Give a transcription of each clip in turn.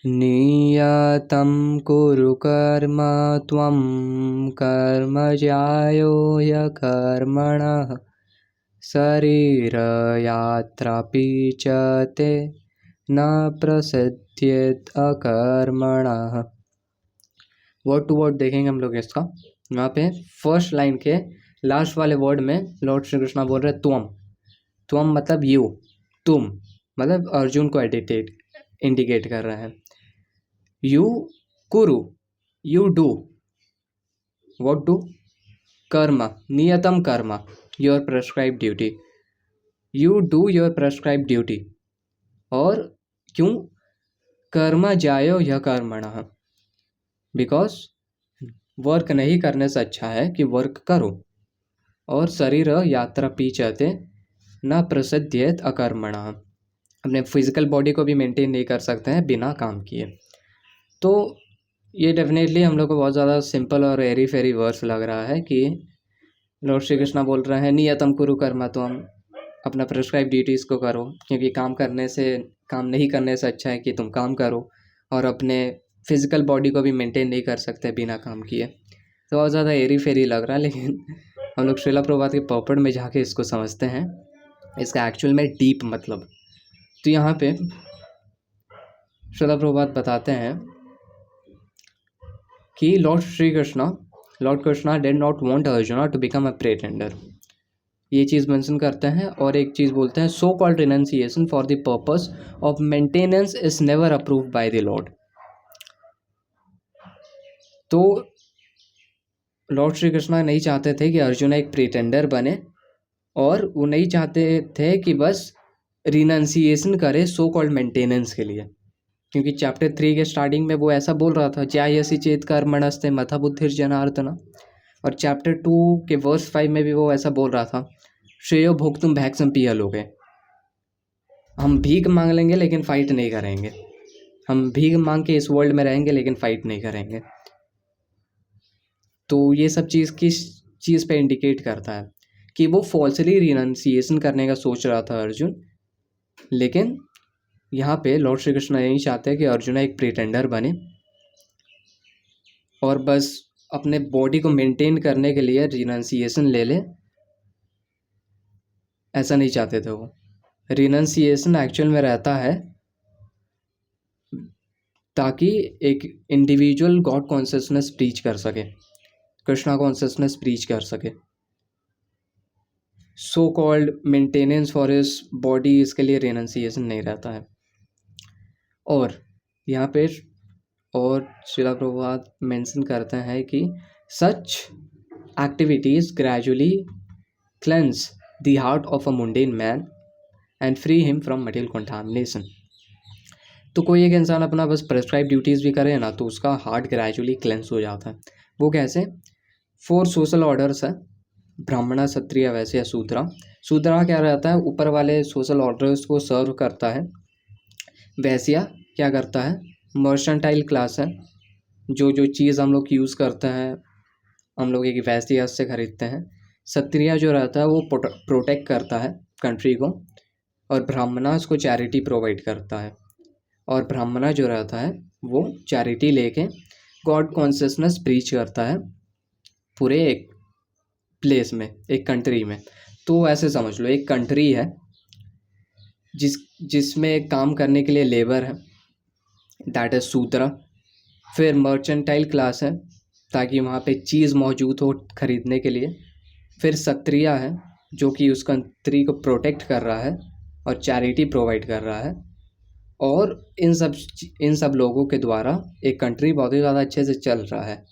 नियतं कुरु कर्म त्वं कर्म ज्यायो ह्यकर्मणः शरीरयात्रापि च ते न प्रसिद्ध्येत् अकर्मणः। वर्ड टू वर्ड देखेंगे हम लोग इसका। यहाँ पे फर्स्ट लाइन के लास्ट वाले वर्ड में लॉर्ड श्री कृष्णा बोल रहे त्वम। त्वम मतलब यू, तुम, मतलब अर्जुन को इंडिकेट कर रहे हैं। यू कुरु, यू डू, व्हाट डू, कर्म, नियतम कर्म, your prescribe duty, you do your prescribe duty. और क्यों? कर्म जायो यह कर्मणः, बिकॉज वर्क नहीं करने से अच्छा है कि वर्क करो। और शरीर यात्रा पीछते न प्रसिद्ध्येत अकर्मणः, अपने फिजिकल बॉडी को भी मेंटेन नहीं कर सकते हैं बिना काम किए। तो ये डेफिनेटली हम लोग को बहुत ज़्यादा सिंपल और एरी फेरी वर्स लग रहा है कि लॉर्ड श्री कृष्णा बोल रहे हैं नियतम कुरु कर्म, तो हम अपना प्रेस्क्राइब ड्यूटीज़ को करो, क्योंकि काम नहीं करने से अच्छा है कि तुम काम करो और अपने फिजिकल बॉडी को भी मेंटेन नहीं कर सकते बिना काम किए। तो बहुत ज़्यादा एरी फेरी लग रहा है, लेकिन हम लोग श्रीला प्रभुपाद के पॉपड़ में जाके इसको समझते हैं, इसका एक्चुअल में डीप मतलब। तो यहाँ पे श्रीला प्रभुपाद बताते हैं कि lord Krishna did not want Arjuna to become a pretender, ये चीज़ मेंशन करते हैं। और एक चीज़ बोलते हैं, so called renunciation for the purpose of maintenance is never approved by the Lord. तो लॉर्ड श्री कृष्णा नहीं चाहते थे कि अर्जुन एक प्रिटेंडर बने, और वो नहीं चाहते थे कि बस रिनंसिएशन करे सो कॉल्ड मेंटेनेंस के लिए, क्योंकि चैप्टर 3 के स्टार्टिंग में वो ऐसा बोल रहा था, ज्यायसि चेत कर्मणस्ते मथा बुद्धिर जनार्दन। और चैप्टर 2 के वर्स 5 में भी वो ऐसा बोल रहा था, श्रेयो भोक्तुम भैक्सम पिया लोगे, हम भीख मांग लेंगे लेकिन फाइट नहीं करेंगे, हम भीख मांग के इस वर्ल्ड में रहेंगे लेकिन फाइट नहीं करेंगे। तो ये सब चीज़ किस चीज़ पे इंडिकेट करता है कि वो फॉल्सली रिनंसिएशन करने का सोच रहा था अर्जुन, लेकिन यहाँ पे लॉर्ड श्री कृष्ण नहीं चाहते कि अर्जुन एक प्रिटेंडर बने और बस अपने बॉडी को मेंटेन करने के लिए रिनंसिएशन ले ले, ऐसा नहीं चाहते थे वो। रिनंसिएशन एक्चुअल में रहता है ताकि एक इंडिविजुअल गॉड कॉन्शियसनेस प्रीच कर सके, कृष्णा कॉन्शियसनेस प्रीच कर सके। So called maintenance for his body, इसके लिए रिनंसिएशन नहीं रहता है। और यहाँ पे और श्रीला प्रभुपाद मेंशन करते हैं कि such activities gradually cleanse the heart of a mundane man and free him from material contamination. तो कोई एक इंसान अपना बस प्रेस्क्राइब ड्यूटीज़ भी करे ना, तो उसका हार्ट ग्रेजुअली क्लेंस हो जाता है। वो कैसे? 4 सोशल ऑर्डर्स है, ब्राह्मण, क्षत्रिय, वैश्य, शूद्र। शूद्र क्या रहता है? ऊपर वाले सोशल ऑर्डर्स को सर्व करता है। वैश्य क्या करता है? मर्चेंटाइल क्लास है, जो जो चीज़ हम लोग यूज़ करते हैं हम लोग एक वैश्य से खरीदते हैं। क्षत्रिय जो रहता है वो प्रोटेक्ट करता है कंट्री को, और ब्राह्मणा उसको चैरिटी प्रोवाइड करता है। और ब्राह्मणा जो रहता है वो चैरिटी लेके गॉड कॉन्शियसनेस प्रीच करता है पूरे एक प्लेस में, एक कंट्री में। तो ऐसे समझ लो, एक कंट्री है जिसमें काम करने के लिए लेबर है, दैट इज शूद्र। फिर मर्चेंटाइल क्लास है, ताकि वहाँ पे चीज़ मौजूद हो खरीदने के लिए। फिर क्षत्रिय है, जो कि उस कंट्री को प्रोटेक्ट कर रहा है और चैरिटी प्रोवाइड कर रहा है। और इन सब लोगों के द्वारा एक कंट्री बहुत ही ज़्यादा अच्छे से चल रहा है,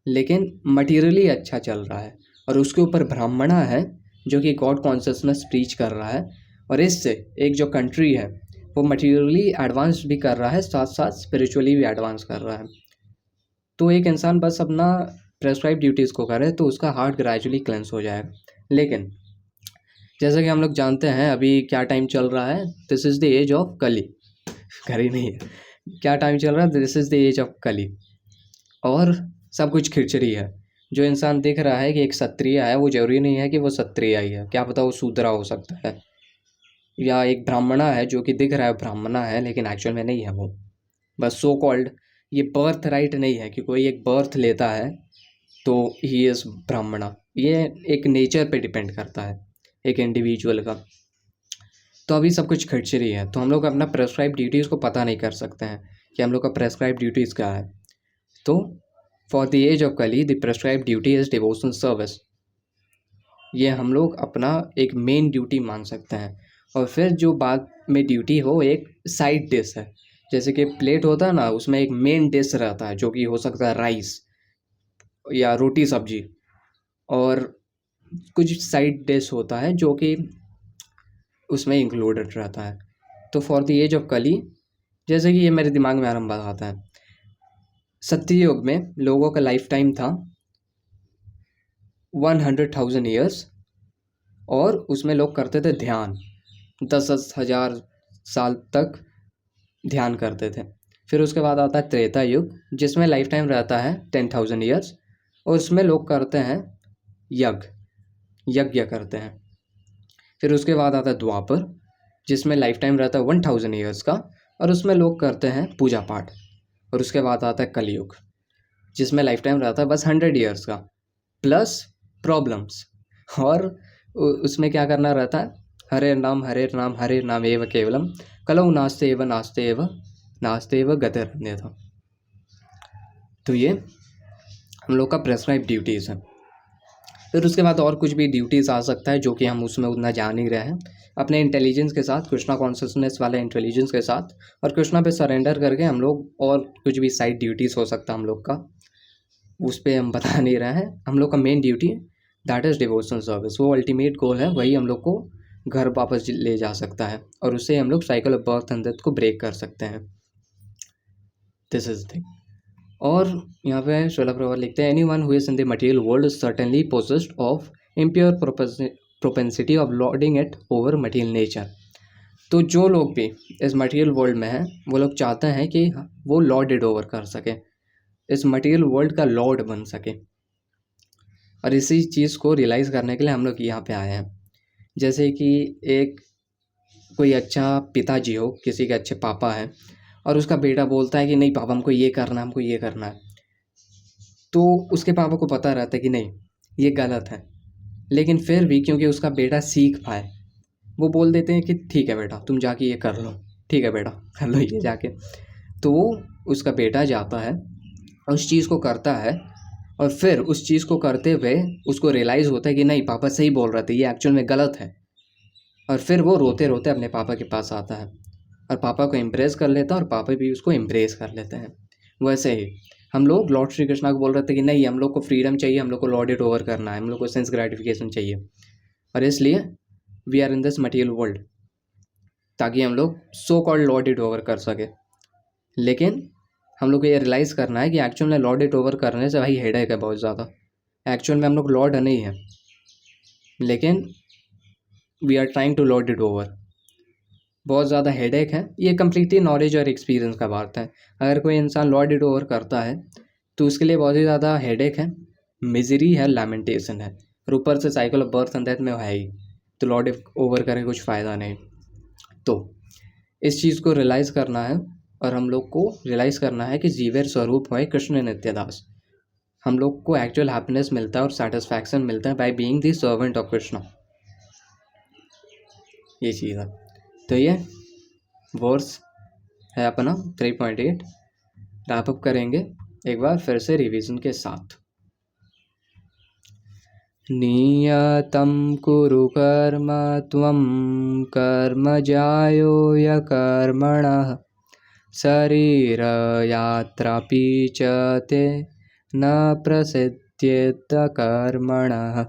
लेकिन मटीरियली अच्छा चल रहा है। और उसके ऊपर ब्राह्मणा है, जो कि गॉड कॉन्शियसनेस प्रीच कर रहा है। और इससे एक जो कंट्री है वो मटीरियली एडवांस भी कर रहा है, साथ साथ स्पिरिचुअली भी एडवांस कर रहा है। तो एक इंसान बस अपना प्रेस्क्राइब ड्यूटीज़ को करे तो उसका हार्ट ग्रेजुअली क्लेंस हो जाएगा। लेकिन जैसा कि हम लोग जानते हैं अभी क्या टाइम चल रहा है, this is the age of Kali. Kali नहीं है, क्या टाइम चल रहा है? This is the age of Kali. और सब कुछ खिचड़ी है। जो इंसान दिख रहा है कि एक क्षत्रिय है, वो जरूरी नहीं है कि वो क्षत्रिय ही है, क्या पता वो शूद्रा हो सकता है। या एक ब्राह्मणा है जो कि दिख रहा है ब्राह्मणा है, लेकिन एक्चुअल में नहीं है वो। बस सो कॉल्ड ये बर्थ राइट नहीं है कि कोई एक बर्थ लेता है तो ही इज़ ब्राह्मणा। ये एक नेचर पे डिपेंड करता है एक इंडिविजुअल का। तो अभी सब कुछ खिचड़ी है, तो हम लोग अपना प्रेस्क्राइब ड्यूटीज़ को पता नहीं कर सकते हैं कि हम लोग का प्रेस्क्राइब ड्यूटीज़ क्या है। तो फॉर द एज ऑफ कली the prescribe duty is devotional service. ये हम लोग अपना एक मेन ड्यूटी मान सकते हैं। और फिर जो बाद में ड्यूटी हो एक साइड डिश है, जैसे कि प्लेट होता है ना, उसमें एक मेन डिश रहता है जो कि हो सकता है राइस या रोटी सब्जी, और कुछ साइड डिश होता है जो कि उसमें इंक्लूडेड रहता है। तो फॉर द एज ऑफ कली, जैसे कि ये मेरे दिमाग में आरंभ आता है, सत्ययुग में लोगों का लाइफ टाइम था 100,000 ईयर्स, और उसमें लोग करते थे ध्यान 10,000 साल तक ध्यान करते थे। फिर उसके बाद आता है त्रेता युग जिसमें लाइफ टाइम रहता है 10,000 ईयर्स, और उसमें लोग करते हैं यज्ञ करते हैं। फिर उसके बाद आता है द्वापर जिसमें लाइफ टाइम रहता है 1,000 ईयर्स का, और उसमें लोग करते हैं पूजा पाठ। और उसके बाद आता है कलयुग जिसमें लाइफ टाइम रहता है बस 100 ईयर्स का प्लस प्रॉब्लम्स। और उसमें क्या करना रहता है, हरे नाम एव केवलम कलौ नास्ते एव गतिरन्यथा। तो ये हम लोग का प्रेस्क्राइब ड्यूटीज़ है। फिर उसके बाद और कुछ भी ड्यूटीज़ आ सकता है जो कि हम उसमें उतना जान ही रहे हैं, अपने इंटेलिजेंस के साथ, कृष्णा कॉन्शियसनेस वाले इंटेलिजेंस के साथ, और कृष्णा पे सरेंडर करके हम लोग और कुछ भी साइड ड्यूटीज़ हो सकता है हम लोग का, उस पर हम बता नहीं रहे हैं। हम लोग का main duty that is devotional service, वो अल्टीमेट गोल है, वही हम लोग को घर वापस ले जा सकता है, और उससे हम लोग cycle of birth and death को ब्रेक कर सकते हैं। This is thing. और यहाँ पे श्रीला प्रभुपाद लिखते हैं, anyone who is in the material world is certainly possessed of impure propensity of lording it over material nature. तो जो लोग भी इस मटेरियल वर्ल्ड में हैं वो लोग चाहते हैं कि वो लॉर्ड इट ओवर कर सके, इस मटेरियल वर्ल्ड का लॉर्ड बन सके। और इसी चीज़ को रियलाइज़ करने के लिए हम लोग यहाँ पे आए हैं। जैसे कि एक कोई अच्छा पिताजी हो, किसी के अच्छे पापा हैं, और उसका बेटा बोलता है कि नहीं पापा हमको ये करना है, हमको ये करना है, तो उसके पापा को पता रहता है कि नहीं ये गलत है, लेकिन फिर भी क्योंकि उसका बेटा सीख पाए वो बोल देते हैं कि ठीक है बेटा तुम जाके ये कर लो, ठीक है बेटा कर लो ये जाके। तो वो उसका बेटा जाता है उस चीज़ को करता है, और फिर उस चीज़ को करते हुए उसको रियलाइज़ होता है कि नहीं पापा सही बोल रहे थे, ये एक्चुअल में गलत है। और फिर वो रोते रोते अपने पापा के पास आता है और पापा को इम्प्रेस कर लेता है, और पापा भी उसको इम्प्रेस कर लेते हैं। वैसे ही हम लोग लॉर्ड श्री कृष्णा को बोल रहे थे कि नहीं हम लोग को फ्रीडम चाहिए, हम लोग को लॉर्ड इट ओवर करना है, हम लोग को सेंस ग्रेटिफिकेशन चाहिए, और इसलिए we are in this material world ताकि हम लोग so called lord it over कर सके। लेकिन हम लोग को ये रियलाइज़ करना है कि एक्चुअल में लॉर्ड इट ओवर करने से भाई हेडेक है बहुत ज़्यादा। एक्चुअल में हम लोग लॉर्ड नहीं है, लेकिन we are trying to lord it over. बहुत ज़्यादा हेडेक है, ये कम्प्लीटली नॉलेज और एक्सपीरियंस का बात है। अगर कोई इंसान लॉर्ड इट ओवर करता है तो उसके लिए बहुत ही ज़्यादा हेडेक है, मिजरी है, लैमेंटेशन है, और ऊपर से cycle of birth and death में है ही, तो लॉर्ड इट ओवर करके कुछ फ़ायदा नहीं। तो इस चीज़ को रियलाइज़ करना है, और हम लोग को रियलाइज़ करना है कि जीवेर स्वरूप है कृष्ण नित्यदास। हम लोग को एक्चुअल हैप्पीनेस मिलता है और सेटिस्फैक्शन मिलता है by being the servant of Krishna. ये चीज़ है। तो ये वर्स है अपना 3.8। रैप अप करेंगे एक बार फिर से रिवीजन के साथ। नियतं कुरु कर्म त्वं कर्म ज्यायो यकर्मणः शरीरयात्रापि च ते न प्रसिद्ध्येत कर्मणः।